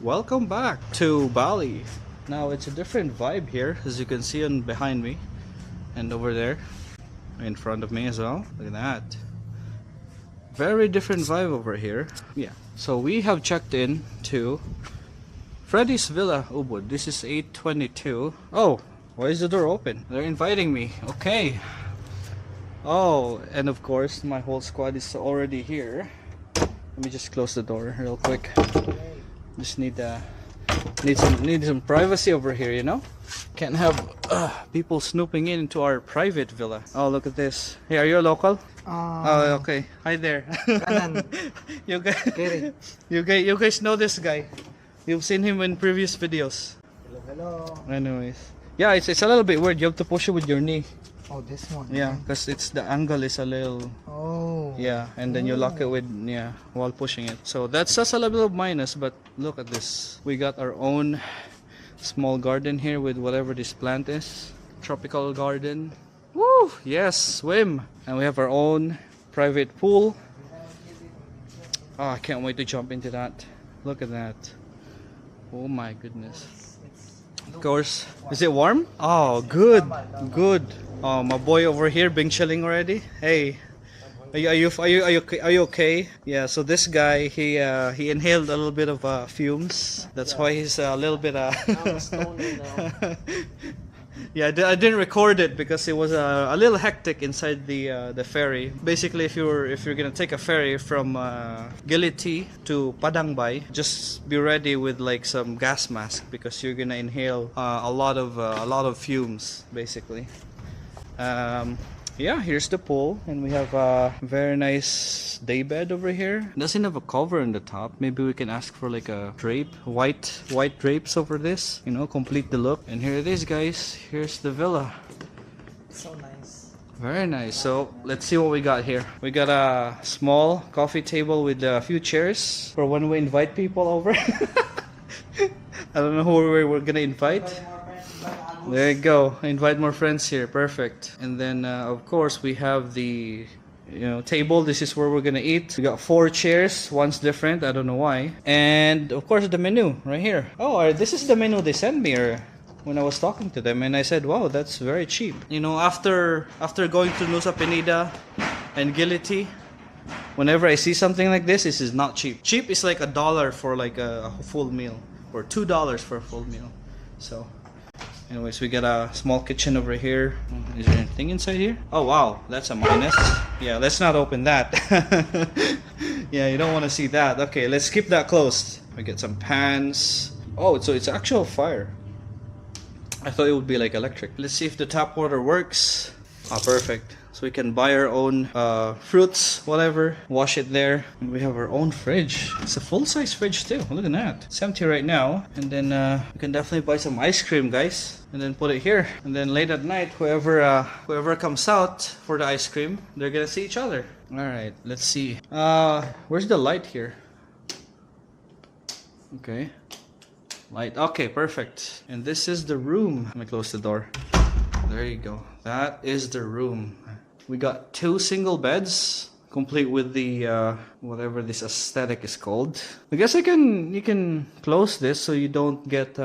Welcome back to Bali. Now it's a different vibe here, as you can see on behind me and over there in front of me as well. Look at that. Very different vibe over here. Yeah. So we have checked in to Freddies Villas Ubud. This is 8:22. Oh, why is the door open? They're inviting me. Okay. Oh, and of course my whole squad is already here. Let me just close the door real quick. Just need some privacy over here, you know. Can't have people snooping into our private villa. Oh, look at this. Hey, are you a local? Oh, okay. Hi there. you guys know this guy. You've seen him in previous videos. Hello. Anyways, yeah, it's a little bit weird. You have to push it with your knee. Oh, this one. Yeah, because the angle is a little. Oh. Yeah, and then you lock it with while pushing it. So that's just a little minus, but look at this. We got our own small garden here with whatever this plant is. Tropical garden. Woo! Yes, swim. And we have our own private pool. Oh, I can't wait to jump into that. Look at that. Oh my goodness. Of course. Is it warm? Oh, good. Good. Oh, my boy over here being chilling already. Hey. Are you okay? Yeah, so this guy he inhaled a little bit of fumes. That's why he's a little bit Yeah, I didn't record it because it was a little hectic inside the ferry. Basically, if you're gonna take a ferry from Giliti to Padang Bay, just be ready with like some gas mask because you're gonna inhale a lot of fumes, basically. Yeah, here's the pool, and we have a very nice day bed over here. It doesn't have a cover on the top. Maybe we can ask for like a drape, white drapes over this, you know, complete the look. And here it is, guys. Here's the villa. So nice. Very nice. So let's see what we got here. We got a small coffee table with a few chairs for when we invite people over. I don't know who we're gonna invite. There you go. Invite more friends here. Perfect. And then of course we have the table. This is where we're gonna eat. We got 4 chairs. One's different. I don't know why. And of course the menu right here. Oh, this is the menu they sent me when I was talking to them, and I said, wow, that's very cheap. You know, after going to Nusapenida and Giliti, whenever I see something like this is not cheap. Cheap is like $1 for like a full meal, or $2 for a full meal. So anyways, we got a small kitchen over here. Is there anything inside here? Oh wow, that's a minus. Yeah, let's not open that. Yeah, you don't want to see that. Okay, let's keep that closed. We get some pans. Oh, so it's actual fire. I thought it would be like electric. Let's see if the tap water works. Ah, perfect. So we can buy our own fruits, whatever, wash it there. And we have our own fridge. It's a full-size fridge too. Look at that. It's empty right now. And then we can definitely buy some ice cream, guys. And then put it here. And then late at night, whoever comes out for the ice cream, they're gonna see each other. Alright, let's see. Where's the light here? Okay. Light. Okay, perfect. And this is the room. Let me close the door. There you go. That is the room. We got 2 single beds, complete with the whatever this aesthetic is called. I guess you can close this so you don't get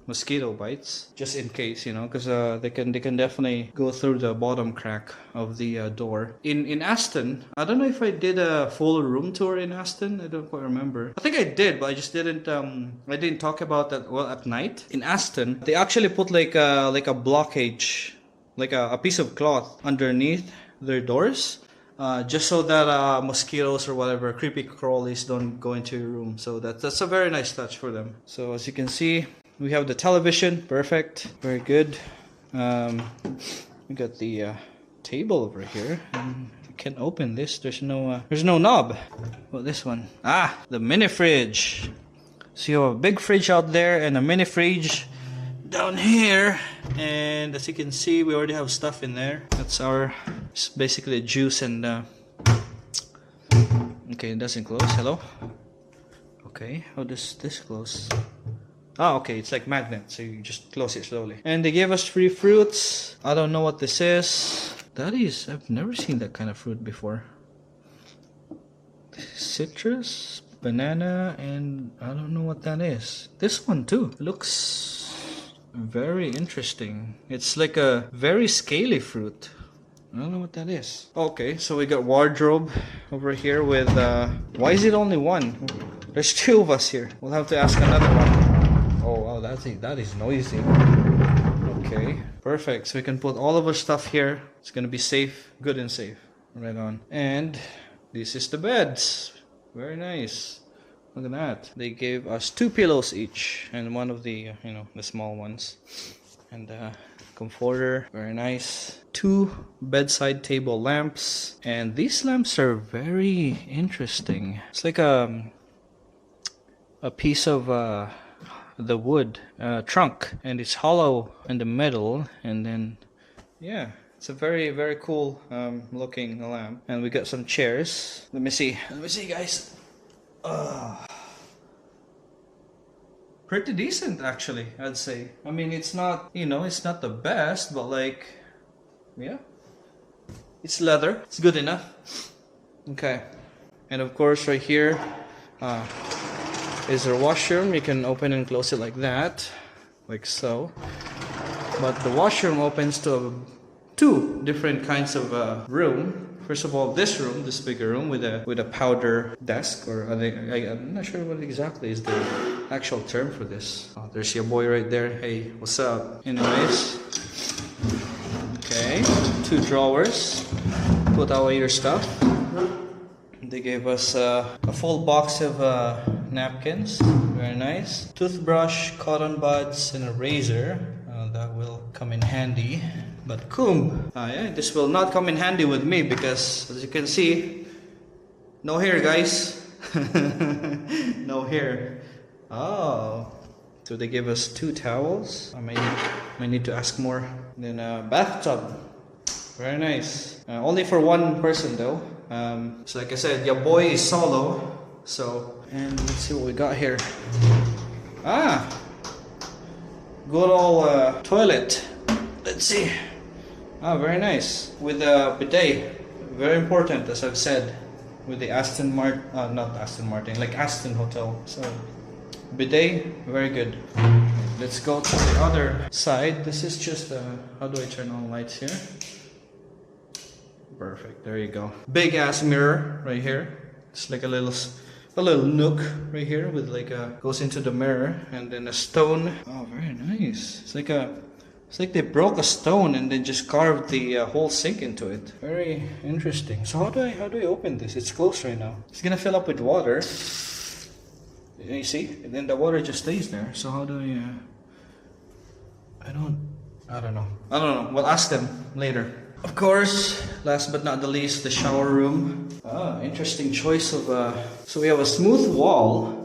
mosquito bites, just in case, you know, because they can definitely go through the bottom crack of the door. In Aston, I don't know if I did a full room tour in Aston. I don't quite remember. I think I did, but I just didn't. I didn't talk about that well at night. In Aston, they actually put like a blockage, like a piece of cloth underneath their doors, just so that mosquitoes or whatever creepy crawlies don't go into your room. So that's a very nice touch for them. So as you can see, we have the television. Perfect. Very good. We got the table over here. And you can open this. There's no knob. Well, this one. Ah, the mini fridge. So you have a big fridge out there and a mini fridge down here. And as you can see, we already have stuff in there. It's basically juice and okay, it doesn't close. Hello. Okay, how does this close? Oh, okay, it's like magnet, so you just close it slowly. And they gave us free fruits. I don't know what this is. I've never seen that kind of fruit before. Citrus? banana, and I don't know what that is. This one too looks very interesting. It's like a very scaly fruit. I don't know what that is. Okay, so we got wardrobe over here with why is it only one? There's two of us here. We'll have to ask another one. Oh wow, that is noisy. Okay, perfect. So we can put all of our stuff here. It's gonna be safe, good and safe. Right on. And this is the beds. Very nice. Look at that. They gave us 2 pillows each, and one of the the small ones. And comforter, very nice. 2 bedside table lamps, and these lamps are very interesting. It's like a piece of the wood trunk, and it's hollow in the middle, and then yeah, it's a very cool looking lamp. And we got some chairs. Let me see guys. Pretty decent actually, I'd say. I mean, it's not, it's not the best, but like, yeah, it's leather, it's good enough. Okay, and of course right here is our washroom. You can open and close it like that, like so. But the washroom opens to 2 different kinds of room. First of all, this room, this bigger room with a powder desk, or I'm not sure what exactly is the actual term for this. Oh, there's your boy right there. Hey, what's up? Anyways, okay, 2 drawers. Put away your stuff. They gave us a full box of napkins. Very nice. Toothbrush, cotton buds, and a razor. That will come in handy. But comb, yeah, this will not come in handy with me because, as you can see, no hair, guys. No hair. Oh, so they give us 2 towels. I may need to ask more. Then a bathtub. Very nice. Only for 1 person though. So like I said, your boy is solo. So, and let's see what we got here. Good old toilet. Let's see. Very nice. With a bidet. Very important, as I've said. With the not Aston Martin, like Aston Hotel. So, bidet, very good. Let's go to the other side. This is just how do I turn on lights here? Perfect. There you go. Big ass mirror right here. It's like a little nook right here with like goes into the mirror, and then a stone. Oh, very nice. It's like they broke a stone and then just carved the whole sink into it. Very interesting. So how do I open this? It's closed right now. It's gonna fill up with water. You see? And then the water just stays there. So how do I don't know. We'll ask them later. Of course, last but not the least, the shower room. Interesting choice of so we have a smooth wall.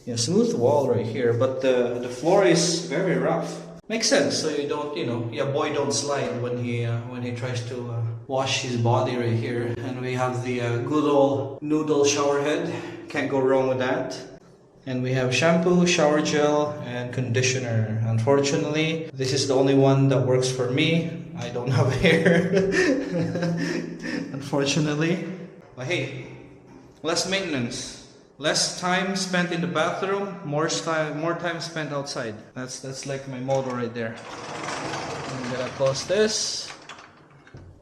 Yeah, smooth wall right here, but the floor is very rough. Makes sense, so you don't, your boy don't slide when he tries to wash his body right here. And we have the good old noodle shower head. Can't go wrong with that. And we have shampoo, shower gel, and conditioner. Unfortunately, this is the only one that works for me. I don't have hair. Unfortunately. But hey, less maintenance. Less time spent in the bathroom, more time spent outside. That's like my motto right there. I'm gonna close this.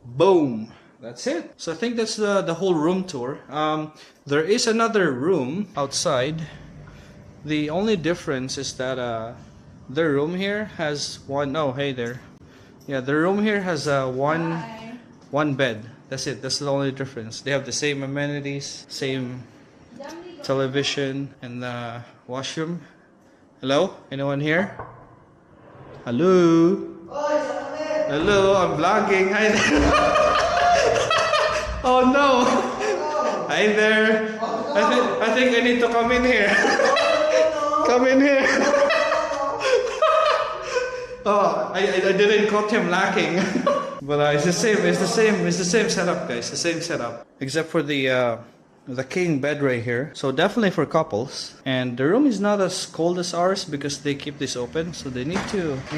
Boom. That's it. So I think that's the whole room tour. There is another room outside. The only difference is that the room here has one. Oh, hey there. Yeah, the room here has one bed. That's it. That's the only difference. They have the same amenities, same television, and the washroom. Hello? Anyone here? Hello? Hello, I'm vlogging. Hi there. Oh no! Hi there. I think I need to come in here. Come in here. Oh, I didn't caught him lacking. But it's the same setup, guys. The same setup, except for the king bed right here. So definitely for couples. And the room is not as cold as ours because they keep this open. So you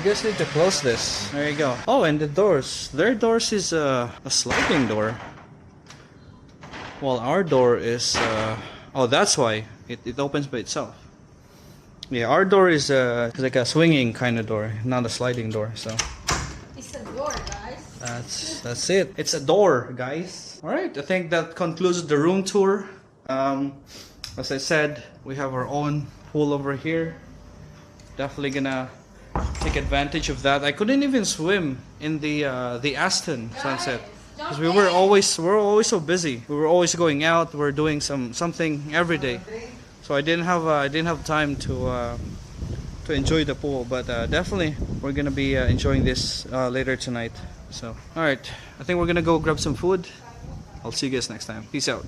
guys need to close this. There you go. Oh, and the doors. Their doors is a sliding door. Well, our door is Oh, that's why it opens by itself. Yeah, our door is like a swinging kind of door, not a sliding door. So It's a door, guys. that's it. It's a door, guys. All right, I think that concludes the room tour. As I said, we have our own pool over here. Definitely gonna take advantage of that. I couldn't even swim in the Aston sunset because we're always so busy. We were always going out. We're doing something every day. So I didn't have time to enjoy the pool, but definitely we're gonna be enjoying this later tonight. So all right, I think we're gonna go grab some food. I'll see you guys next time. Peace out.